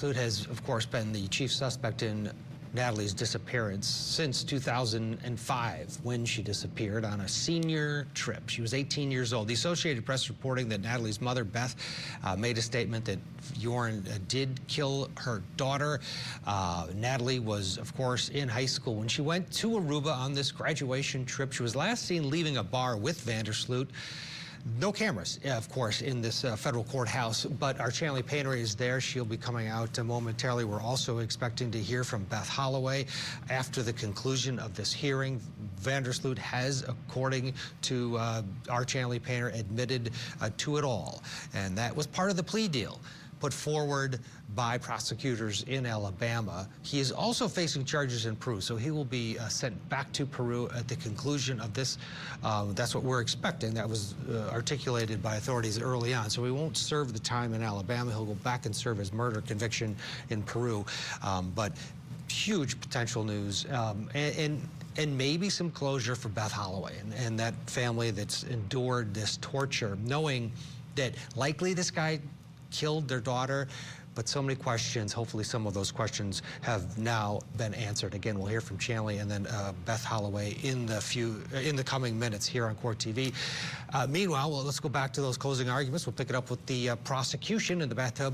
Sloot has, of course, been the chief suspect in Natalie's disappearance since 2005, when she disappeared on a senior trip. She was 18 years old. The Associated Press reporting that Natalie's mother, Beth, made a statement that Joran did kill her daughter. Natalie was, of course, in high school when she went to Aruba on this graduation trip. She was last seen leaving a bar with Sloot. No cameras, of course, in this federal courthouse, but our Chanley Painter is there. She'll be coming out momentarily. We're also expecting to hear from Beth Holloway after the conclusion of this hearing. Sloot has, according to our Chanley Painter, admitted to it all, and that was part of the plea deal put forward by prosecutors in Alabama. He is also facing charges in Peru, so he will be sent back to Peru at the conclusion of this. That's what we're expecting. That was articulated by authorities early on. So he won't serve the time in Alabama. He'll go back and serve his murder conviction in Peru. But huge potential news, and maybe some closure for Beth Holloway and that family that's endured this torture, knowing that likely this guy killed their daughter, but so many questions. Hopefully some of those questions have now been answered. Again, we'll hear from Chanley and then Beth Holloway in the coming minutes here on Court TV. Meanwhile, let's go back to those closing arguments. We'll pick it up with the prosecution in the bathtub.